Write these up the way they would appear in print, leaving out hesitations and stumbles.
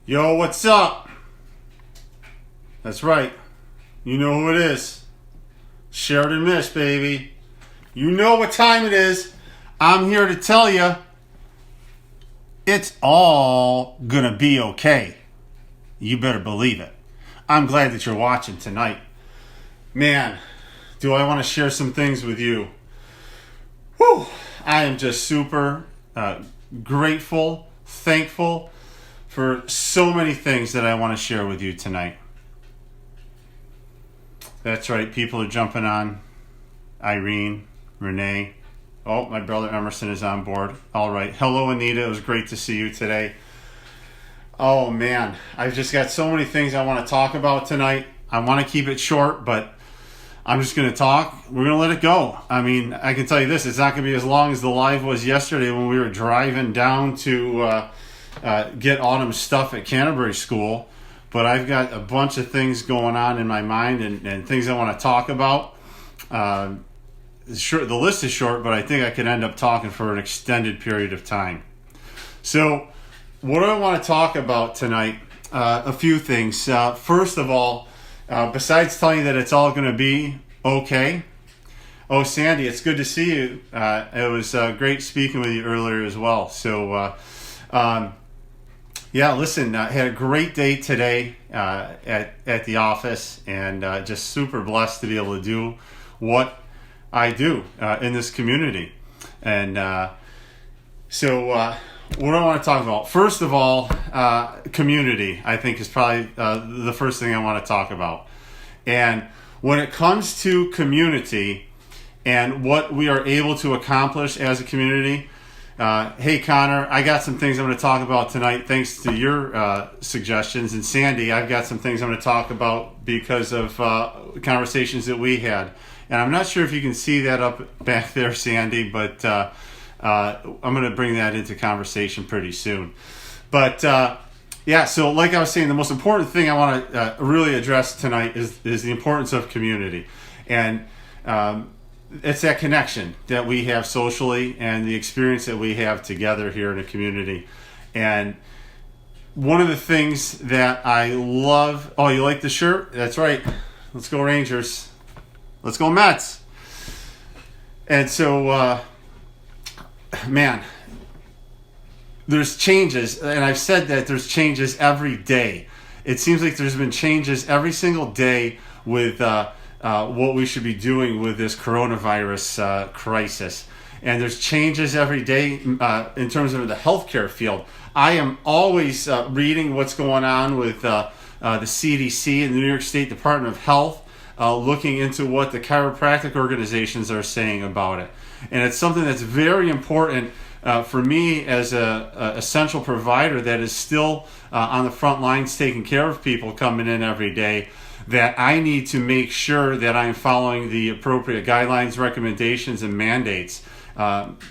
Yo, what's up? That's right. You know who it is. Sheridan Mish, baby. You know what time it is. I'm here to tell you it's all gonna be okay. You better believe it. I'm glad that you're watching tonight. Man, do I want to share some things with you. Whew. I am just super grateful, thankful for so many things that I want to share with you tonight. That's right, people are jumping on. Irene, Renee. Oh, my brother Emerson is on board. All right. Hello, Anita. It was great to see you today. Oh, man. I've just got so many things I want to talk about tonight. I want to keep it short, but I'm just going to talk. We're going to let it go. I mean, I can tell you this. It's not going to be as long as the live was yesterday when we were driving down to get Autumn's stuff at Canterbury School. But I've got a bunch of things going on in my mind and things I want to talk about. The list is short, but I think I could end up talking for an extended period of time. So what do I want to talk about tonight? A few things. First of all, besides telling you that it's all going to be okay. Oh, Sandy, it's good to see you. It was great speaking with you earlier as well. So, yeah, listen, I had a great day today at the office, and just super blessed to be able to do what I do in this community. And so what do I want to talk about? First of all, community, I think, is probably the first thing I want to talk about. And when it comes to community and what we are able to accomplish as a community, hey, Connor, I got some things I'm going to talk about tonight thanks to your suggestions. And Sandy, I've got some things I'm going to talk about because of conversations that we had. And I'm not sure if you can see that up back there, Sandy, but I'm going to bring that into conversation pretty soon. But yeah, so like I was saying, the most important thing I want to really address tonight is the importance of community. And it's that connection that we have socially and the experience that we have together here in a community. And one of the things that I love... Oh, you like the shirt? That's right. Let's go Rangers. Let's go Mets. And so, man, there's changes. And I've said that there's changes every day. It seems like there's been changes every single day with... what we should be doing with this coronavirus crisis. And there's changes every day in terms of the healthcare field. I am always reading what's going on with the CDC and the New York State Department of Health, looking into what the chiropractic organizations are saying about it. And it's something that's very important for me as a essential provider that is still on the front lines taking care of people coming in every day, that I need to make sure that I'm following the appropriate guidelines, recommendations, and mandates.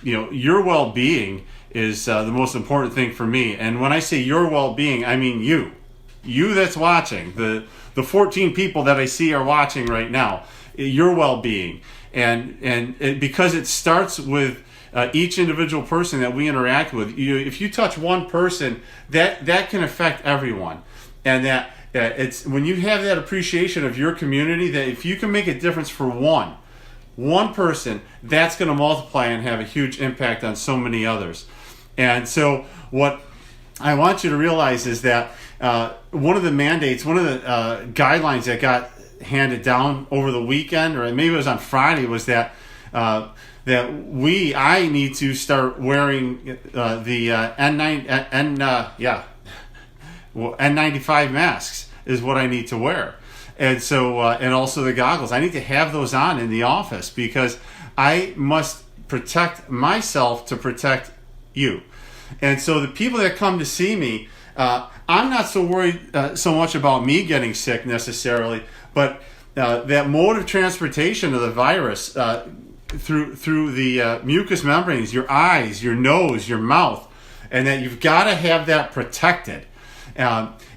Your well-being is the most important thing for me. And when I say your well-being, I mean you. You that's watching. The 14 people that I see are watching right now. Your well-being. And because it starts with each individual person that we interact with. If you touch one person, that can affect everyone. And that it's when you have that appreciation of your community, that if you can make a difference for one person, that's going to multiply and have a huge impact on so many others. And so what I want you to realize is that one of the mandates, one of the guidelines that got handed down over the weekend, or maybe it was on Friday, was that I need to start wearing the N95 masks is what I need to wear. And so, and also the goggles. I need to have those on in the office because I must protect myself to protect you. And so the people that come to see me, I'm not so worried so much about me getting sick necessarily, but that mode of transportation of the virus through the mucous membranes, your eyes, your nose, your mouth, and that you've got to have that protected.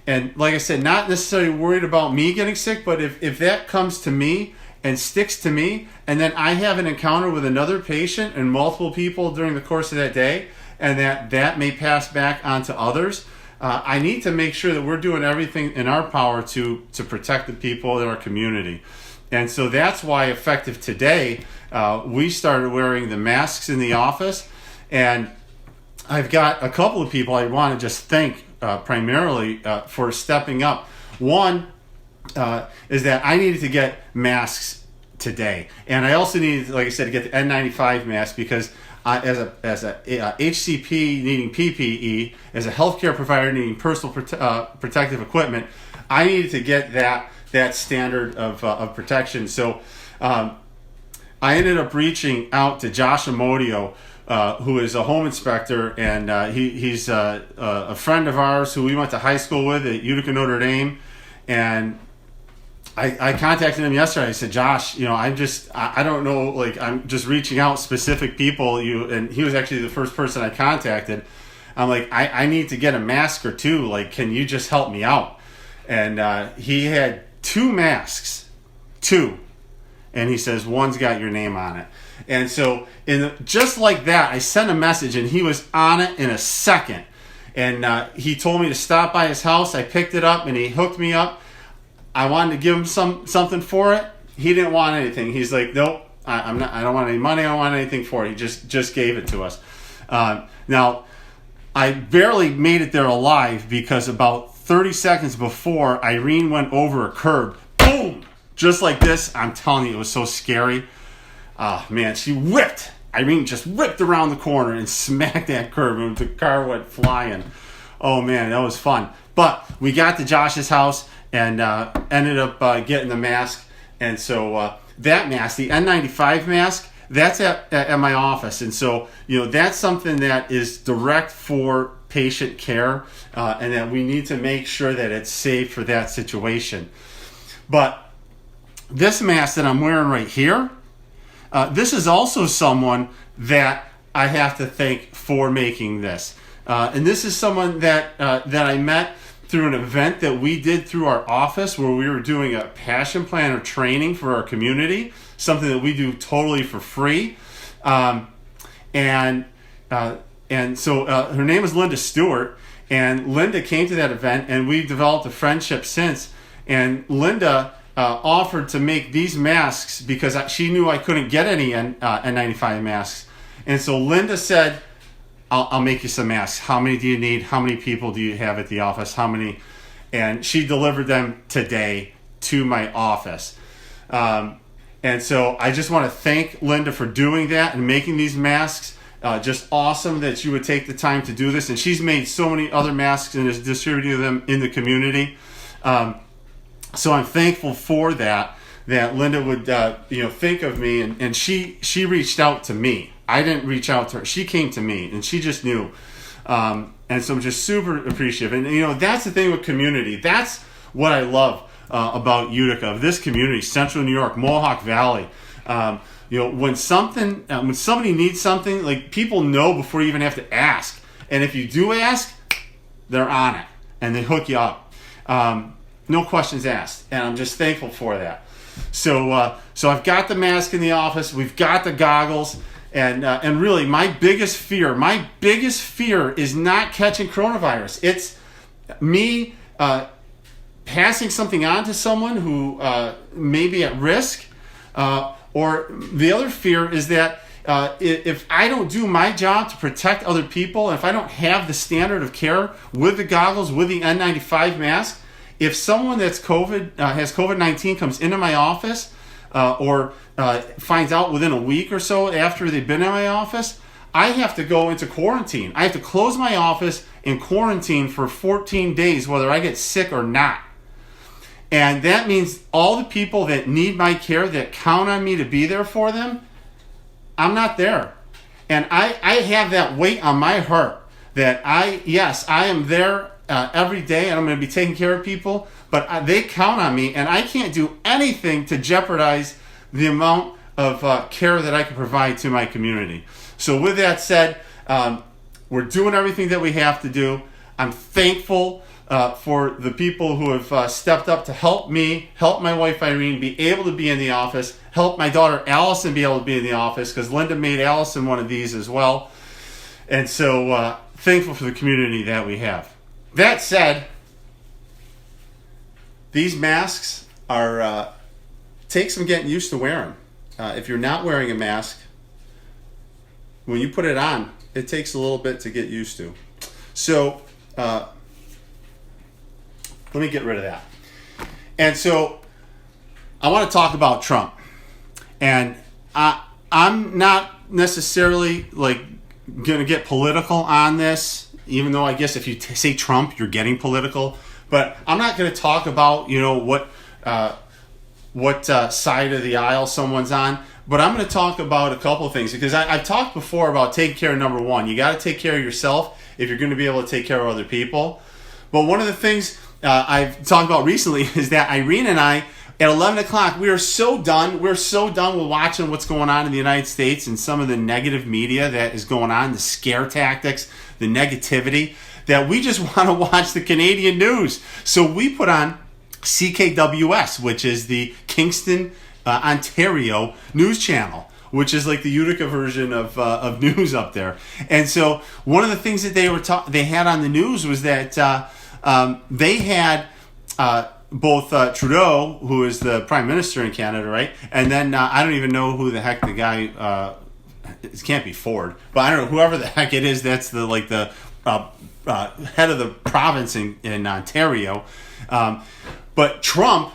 And like I said, not necessarily worried about me getting sick, but if that comes to me and sticks to me, and then I have an encounter with another patient and multiple people during the course of that day, and that may pass back onto others, I need to make sure that we're doing everything in our power to protect the people in our community. And so that's why, effective today, we started wearing the masks in the office. And I've got a couple of people I want to just thank primarily for stepping up. One is that I needed to get masks today. And I also needed, like I said, to get the N95 mask because as a HCP needing PPE, as a healthcare provider needing personal protective equipment, I needed to get that standard of protection. So I ended up reaching out to Josh Amodio, who is a home inspector, and he's a friend of ours who we went to high school with at Utica Notre Dame. And I contacted him yesterday. I said, Josh, I don't know, like, I'm just reaching out specific people. And he was actually the first person I contacted. I'm like, I need to get a mask or two. Like, can you just help me out? And he had 2 masks, 2. And he says, one's got your name on it. And so just like that, I sent a message, and he was on it in a second. And he told me to stop by his house. I picked it up, and he hooked me up. I wanted to give him something for it. He didn't want anything. He's like, nope, I don't want any money. I don't want anything for it. He just gave it to us. Now, I barely made it there alive because about 30 seconds before, Irene went over a curb. Boom! Just like this. I'm telling you, it was so scary. Man, Irene just whipped around the corner and smacked that curb, and the car went flying. Oh, man, that was fun. But we got to Josh's house and ended up getting the mask. And so that mask, the N95 mask, that's at my office. And so, that's something that is direct for patient care, and that we need to make sure that it's safe for that situation. But this mask that I'm wearing right here, this is also someone that I have to thank for making this. And this is someone that I met through an event that we did through our office where we were doing a passion planner training for our community, something that we do totally for free. And so her name is Linda Stewart, and Linda came to that event, and we've developed a friendship since. And Linda offered to make these masks because she knew I couldn't get any N95 masks. And so Linda said, I'll make you some masks. How many do you need? How many people do you have at the office? How many? And she delivered them today to my office. And so I just want to thank Linda for doing that and making these masks. Just awesome that you would take the time to do this. And she's made so many other masks and is distributing them in the community. So I'm thankful for that Linda would think of me, and she reached out to me. I didn't reach out to her. She came to me, and she just knew. And so I'm just super appreciative. And, that's the thing with community. That's what I love about Utica, of this community, Central New York, Mohawk Valley. When somebody needs something, like, people know before you even have to ask. And if you do ask, they're on it, and they hook you up. No questions asked. And I'm just thankful for that. So I've got the mask in the office. We've got the goggles. And really, my biggest fear is not catching coronavirus. It's me passing something on to someone who may be at risk. Or the other fear is that if I don't do my job to protect other people, if I don't have the standard of care with the goggles, with the N95 mask, if someone that's has COVID-19 comes into my office or finds out within a week or so after they've been in my office, I have to go into quarantine. I have to close my office and quarantine for 14 days, whether I get sick or not. And that means all the people that need my care, that count on me to be there for them, I'm not there. And I have that weight on my heart that I am there every day, and I'm going to be taking care of people, but they count on me, and I can't do anything to jeopardize the amount of care that I can provide to my community. So with that said, we're doing everything that we have to do. I'm thankful for the people who have stepped up to help me, help my wife Irene be able to be in the office, help my daughter Allison be able to be in the office, because Linda made Allison one of these as well. And so thankful for the community that we have. that said, these masks are take some getting used to wearing. If you're not wearing a mask, when you put it on, it takes a little bit to get used to. So let me get rid of that. And so I want to talk about Trump. And I'm not necessarily like going to get political on this, even though I guess if you say Trump, you're getting political. But I'm not going to talk about, what side of the aisle someone's on. But I'm going to talk about a couple of things, because I've talked before about taking care of number one. You got to take care of yourself if you're going to be able to take care of other people. But one of the things I've talked about recently is that Irene and I, at 11 o'clock, we are so done. We're so done with watching what's going on in the United States and some of the negative media that is going on, the scare tactics, the negativity, that we just want to watch the Canadian news. So we put on CKWS, which is the Kingston, Ontario news channel, which is like the Utica version of news up there. And so one of the things that they had on the news was that they had both Trudeau, who is the Prime Minister in Canada, right? And then I don't even know who the heck the guy. It can't be Ford, but I don't know, whoever the heck it is. That's the head of the province in Ontario. But Trump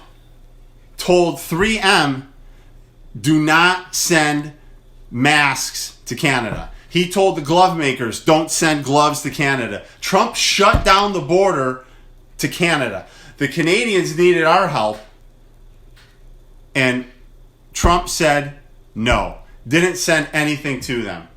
told 3M, do not send masks to Canada. He told the glove makers, don't send gloves to Canada. Trump shut down the border to Canada. The Canadians needed our help, and Trump said no. Didn't send anything to them.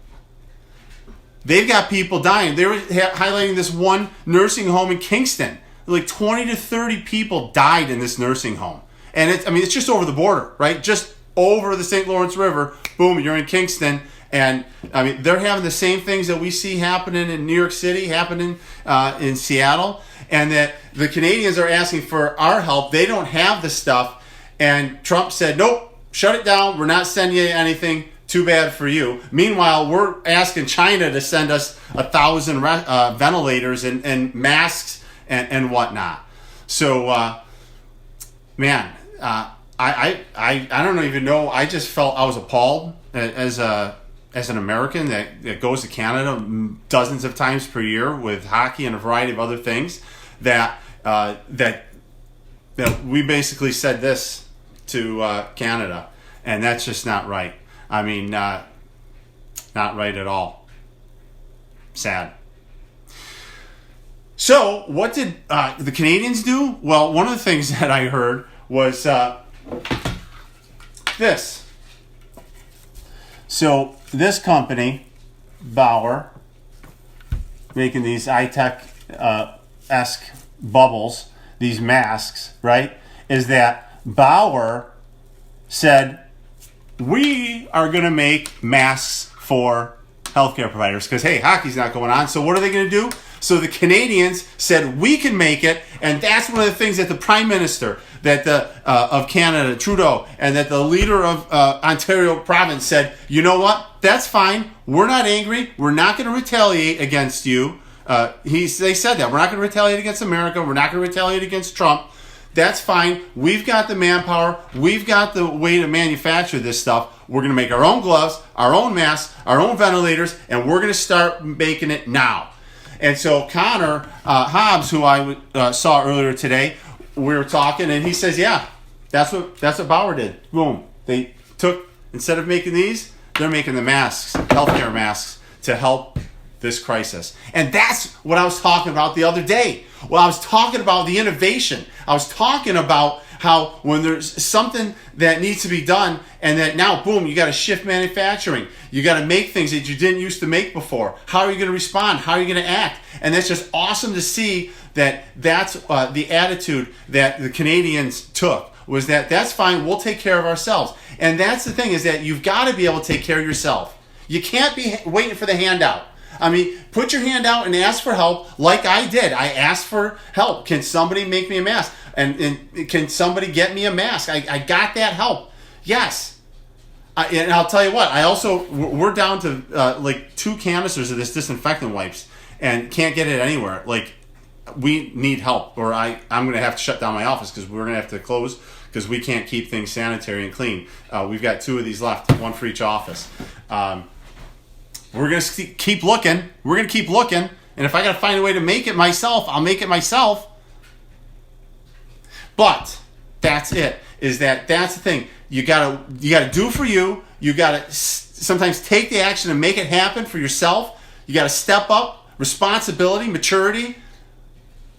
They've got people dying. They were highlighting this one nursing home in Kingston. Like 20 to 30 people died in this nursing home. And it's just over the border, right? Just over the St. Lawrence River. Boom, you're in Kingston. And they're having the same things that we see happening in New York City, happening in Seattle. And that the Canadians are asking for our help. They don't have the stuff. And Trump said, nope, shut it down. We're not sending you anything. Too bad for you. Meanwhile, we're asking China to send us 1,000 ventilators and masks and whatnot. So, I don't even know. I just felt I was appalled as an American that goes to Canada dozens of times per year with hockey and a variety of other things. That we basically said this to Canada, and that's just not right. Not right at all. Sad. So, what did the Canadians do? Well, one of the things that I heard was this. So, this company, Bauer, making these high-tech-esque bubbles, these masks, right, is that Bauer said, we are going to make masks for healthcare providers because, hey, hockey's not going on. So what are they going to do? So the Canadians said, we can make it. And that's one of the things that the Prime Minister of Canada, Trudeau, and that the leader of Ontario province said, you know what? That's fine. We're not angry. We're not going to retaliate against you. They said that. We're not going to retaliate against America. We're not going to retaliate against Trump. That's fine. We've got the manpower. We've got the way to manufacture this stuff. We're going to make our own gloves, our own masks, our own ventilators, and we're going to start making it now. And so Connor Hobbs, who I saw earlier today, we were talking, and he says, yeah, that's what Bauer did. Boom. They took, instead of making these, they're making the masks, healthcare masks, to help this crisis. And that's what I was talking about the other day. Well, I was talking about the innovation. I was talking about how when there's something that needs to be done and that now, boom, you got to shift manufacturing. You got to make things that you didn't used to make before. How are you going to respond? How are you going to act? And that's just awesome to see that's the attitude that the Canadians took, was that's fine, we'll take care of ourselves. And that's the thing, is that you've got to be able to take care of yourself. You can't be waiting for the handout. Put your hand out and ask for help like I did. I asked for help. Can somebody make me a mask? And can somebody get me a mask? I got that help. Yes. And I'll tell you what, we're down to 2 canisters of this disinfectant wipes and can't get it anywhere. we need help, or I'm going to have to shut down my office because we're going to have to close because we can't keep things sanitary and clean. We've got 2 of these left, 1 for each office. We're going to keep looking. We're going to keep looking. And if I got to find a way to make it myself, I'll make it myself. But that's it. That's the thing. You gotta do for you. You gotta sometimes take the action and make it happen for yourself. You gotta step up, responsibility, maturity,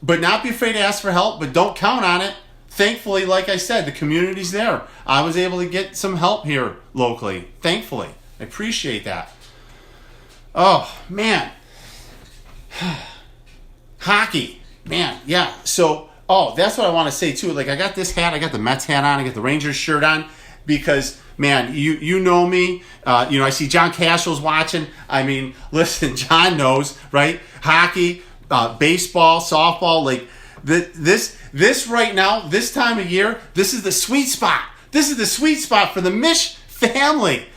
but not be afraid to ask for help. But don't count on it. Thankfully, like I said, the community's there. I was able to get some help here locally. Thankfully, I appreciate that. Oh man, hockey, man, yeah. So, that's what I want to say too. Like I got this hat, I got the Mets hat on, I got the Rangers shirt on. Because, man, you know me. I see John Cashell's watching. I mean, listen, John knows, right? Hockey, baseball, softball, like this right now, this time of year, this is the sweet spot. This is the sweet spot for the Mish family.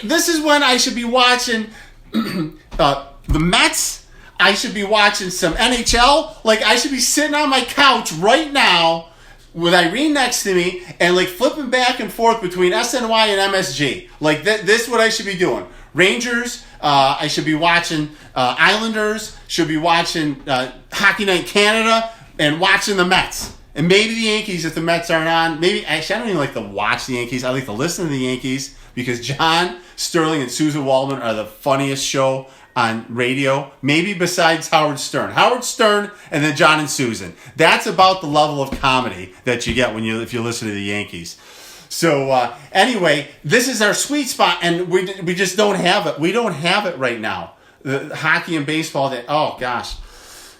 This is when I should be watching the Mets. I should be watching some NHL. Like, I should be sitting on my couch right now with Irene next to me and like flipping back and forth between SNY and MSG. Like this is what I should be doing. Rangers, I should be watching Islanders, should be watching Hockey Night Canada, and watching the Mets. And maybe the Yankees if the Mets aren't on. Actually, I don't even like to watch the Yankees. I like to listen to the Yankees because John Sterling and Susan Waldman are the funniest show on radio, maybe besides Howard Stern. Howard Stern and then John and Susan. That's about the level of comedy that you get if you listen to the Yankees. So anyway, this is our sweet spot, and we just don't have it. We don't have it right now. The hockey and baseball, oh gosh.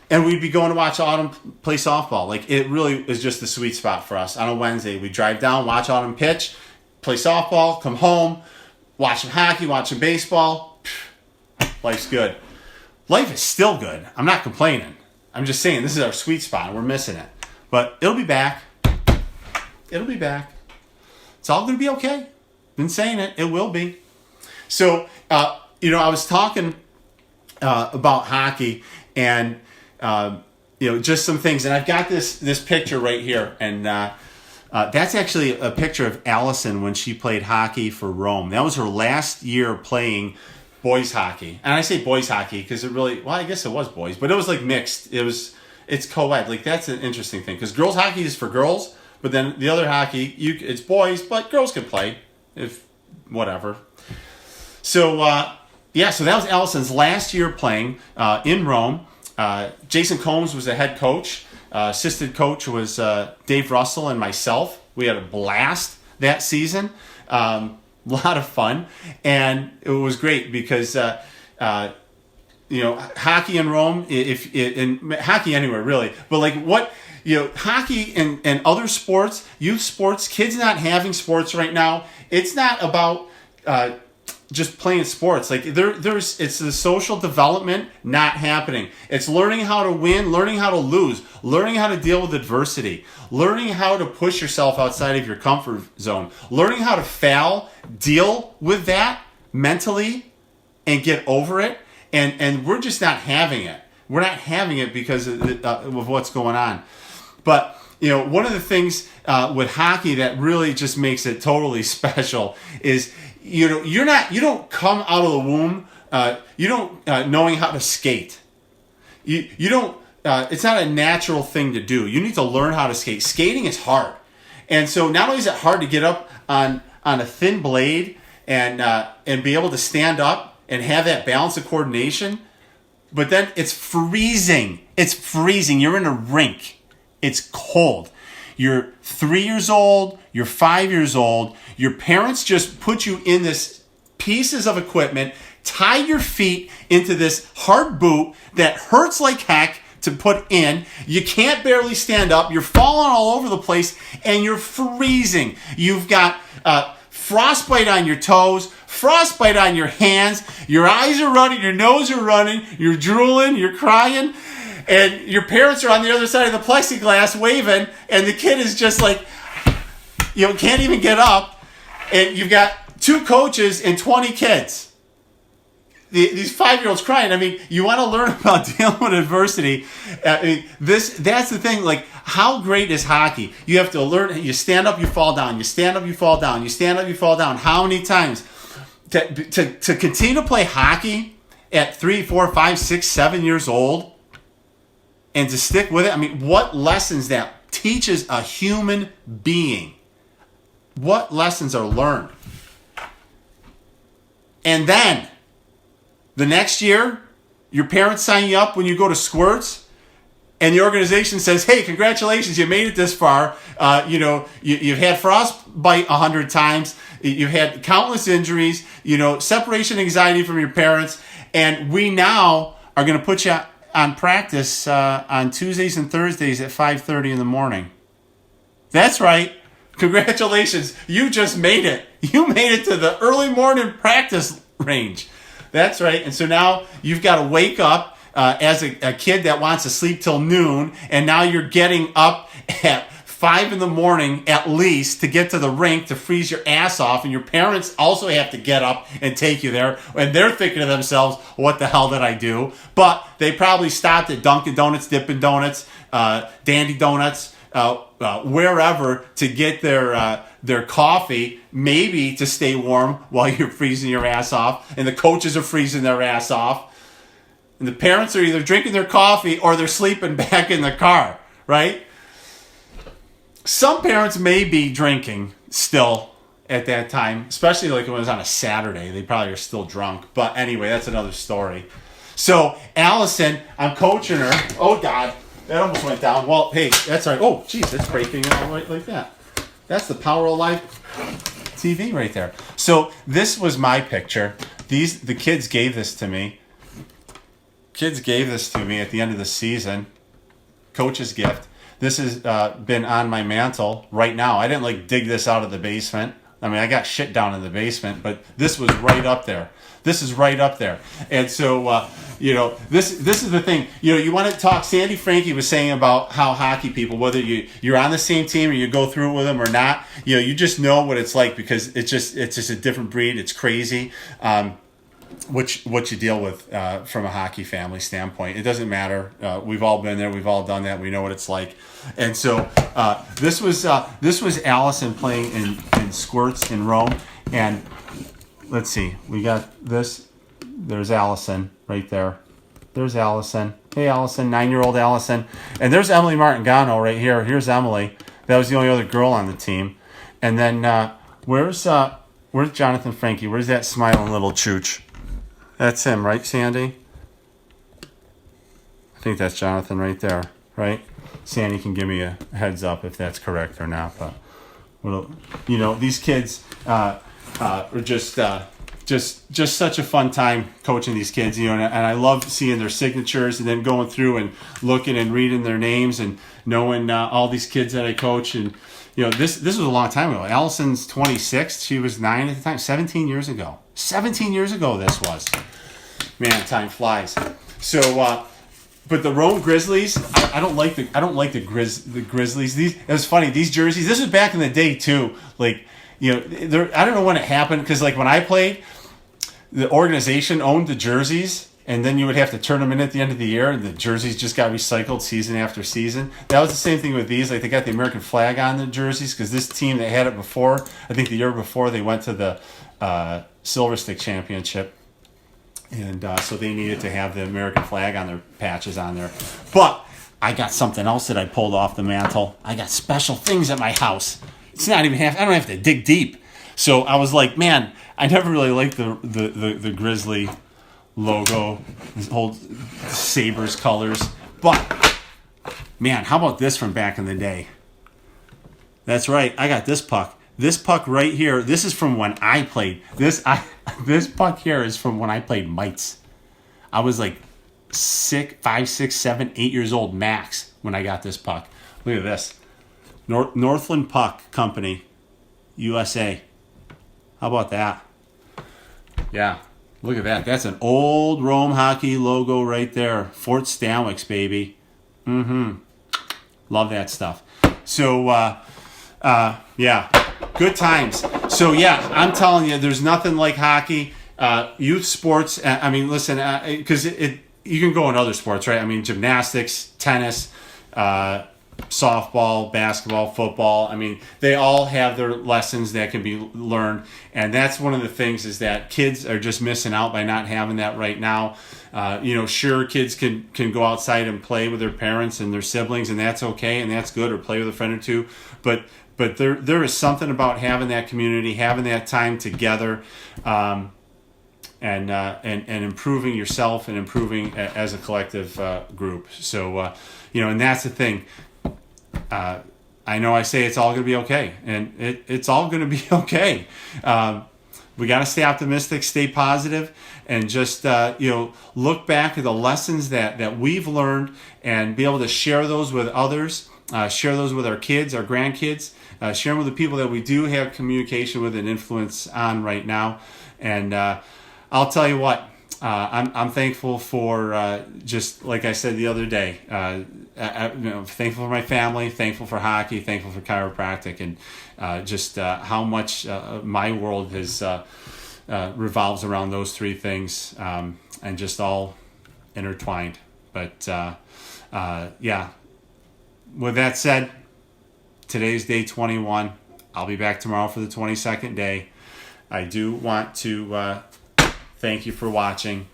And we'd be going to watch Autumn play softball. Like, it really is just the sweet spot for us. On a Wednesday, we drive down, watch Autumn pitch, play softball, come home, watch some hockey, watch some baseball. Life's good. Life is still good. I'm not complaining. I'm just saying this is our sweet spot and we're missing it. But it'll be back. It'll be back. It's all going to be okay. Been saying it. It will be. So, I was talking about hockey and, just some things. And I've got this picture right here. And that's actually a picture of Allison when she played hockey for Rome. That was her last year playing boys hockey. And I say boys hockey because I guess it was boys, but it was like mixed. It's co-ed. Like, that's an interesting thing because girls hockey is for girls, but then the other hockey, it's boys, but girls can play if whatever. So, so that was Allison's last year playing in Rome. Jason Combs was the head coach. Assistant coach was Dave Russell and myself. We had a blast that season. A lot of fun, and it was great because hockey in Rome, in hockey anywhere really, but like hockey and other sports, youth sports, kids not having sports right now. It's not about just playing sports. Like it's the social development not happening. It's learning how to win, learning how to lose, learning how to deal with adversity, learning how to push yourself outside of your comfort zone, learning how to fail, deal with that mentally, and get over it. And we're just not having it. We're not having it because of what's going on. But one of the things with hockey that really just makes it totally special is you don't come out of the womb knowing how to skate. You don't. It's not a natural thing to do. You need to learn how to skate. Skating is hard, and so not only is it hard to get up on a thin blade and be able to stand up and have that balance of coordination, but then it's freezing. It's freezing. You're in a rink. It's cold. You're 3 years old. You're 5 years old. Your parents just put you in this pieces of equipment, tie your feet into this hard boot that hurts like heck to put in. You can't barely stand up. You're falling all over the place, and you're freezing. You've got frostbite on your toes, frostbite on your hands. Your eyes are running. Your nose are running. You're drooling. You're crying. And your parents are on the other side of the plexiglass waving, and the kid is just like, can't even get up. And you've got 2 coaches and 20 kids. these 5-year-olds crying. I mean, you want to learn about dealing with adversity. That's the thing. Like, how great is hockey? You have to learn. You stand up, you fall down. You stand up, you fall down. You stand up, you fall down. How many times to continue to play hockey at 3, 4, 5, 6, 7 years old, and to stick with it? I mean, what lessons that teaches a human being? What lessons are learned? And then the next year, your parents sign you up when you go to Squirts, and the organization says, "Hey, congratulations, you made it this far. You've had frostbite 100 times. You've had countless injuries. Separation anxiety from your parents, and we now are going to put you on practice on Tuesdays and Thursdays at 5:30 in the morning." That's right. Congratulations, you just made it. You made it to the early morning practice range. That's right. And so now you've got to wake up as a kid that wants to sleep till noon, and now you're getting up at 5 in the morning at least to get to the rink to freeze your ass off, and your parents also have to get up and take you there, and they're thinking to themselves, what the hell did I do? But they probably stopped at Dunkin' Donuts, Dippin' Donuts, Dandy Donuts, wherever to get their coffee, maybe to stay warm while you're freezing your ass off, and the coaches are freezing their ass off, and the parents are either drinking their coffee or they're sleeping back in the car, right? Some parents may be drinking still at that time, especially like when it was on a Saturday. They probably are still drunk, but anyway, that's another story. So Allison, I'm coaching her. Oh God, that almost went down. Well, hey, that's all right. Oh, geez, it's breaking all right like that. That's the Power of Life TV right there. So this was my picture. The kids gave this to me. Kids gave this to me at the end of the season. Coach's gift. This has been on my mantle right now. I didn't dig this out of the basement. I mean, I got shit down in the basement, but this was right up there. This is right up there. And so, this is the thing. You want to talk. Sandy Frankie was saying about how hockey people, whether you're on the same team or you go through it with them or not, you just know what it's like, because it's just a different breed. It's crazy. What you deal with from a hockey family standpoint. It doesn't matter. We've all been there. We've all done that. We know what it's like. And so this was Allison playing in Squirts in Rome. And let's see. We got this. There's Allison right there. There's Allison. Hey, Allison, 9-year-old Allison. And there's Emily Martingano right here. Here's Emily. That was the only other girl on the team. And then where's Jonathan Frankie? Where's that smiling little chooch? That's him, right, Sandy? I think that's Jonathan right there, right? Sandy can give me a heads up if that's correct or not. But these kids are just such a fun time coaching these kids. And I love seeing their signatures and then going through and looking and reading their names and knowing all these kids that I coach. And this was a long time ago. Allison's 26. She was 9 at the time. 17 years ago. 17 years ago this was. Man, time flies. So, but the Rome Grizzlies, I don't like the Grizzlies. It was funny. These jerseys. This was back in the day too. I don't know when it happened, because when I played, the organization owned the jerseys, and then you would have to turn them in at the end of the year, and the jerseys just got recycled season after season. That was the same thing with these. They got the American flag on the jerseys, because this team that had it before, I think the year before, they went to the Silver Stick Championship, and so they needed to have the American flag on their patches on there. But I got something else that I pulled off the mantle. I got special things at my house. It's not even I don't have to dig deep. So I was like, man, I never really liked the Grizzly logo, this whole Sabres colors. But man, how about this from back in the day? That's right, I got this puck. This puck right here, this is from when I played. This puck here is from when I played mites. I was like 5, 6, 7, 8 years old max when I got this puck. Look at this. Northland Puck Company, USA. How about that? Yeah, look at that. That's an old Rome hockey logo right there. Fort Stanwix, baby. Love that stuff. So, yeah, good times. So, yeah, I'm telling you, there's nothing like hockey. Youth sports. I mean, listen, because you can go in other sports, right? I mean, gymnastics, tennis, softball, basketball, football. I mean, they all have their lessons that can be learned, and that's one of the things is that kids are just missing out by not having that right now. Sure, kids can go outside and play with their parents and their siblings, and that's okay, and that's good, or play with a friend or two, but there is something about having that community, having that time together, and improving yourself and improving as a collective group. So, and that's the thing. I know I say it's all going to be okay, and it's all going to be okay. We got to stay optimistic, stay positive, and just look back at the lessons that we've learned and be able to share those with others, share those with our kids, our grandkids, share them with the people that we do have communication with and influence on right now. And I'll tell you what, I'm thankful for just like I said the other day. Thankful for my family, thankful for hockey, thankful for chiropractic, and just how much my world has revolves around those three things, and just all intertwined. But with that said, today's day 21. I'll be back tomorrow for the 22nd day. I do want to thank you for watching,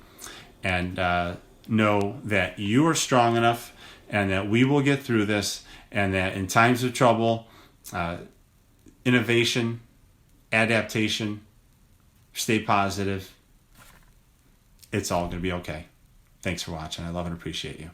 and know that you are strong enough, and that we will get through this, and that in times of trouble, innovation, adaptation, stay positive. It's all going to be okay. Thanks for watching. I love and appreciate you.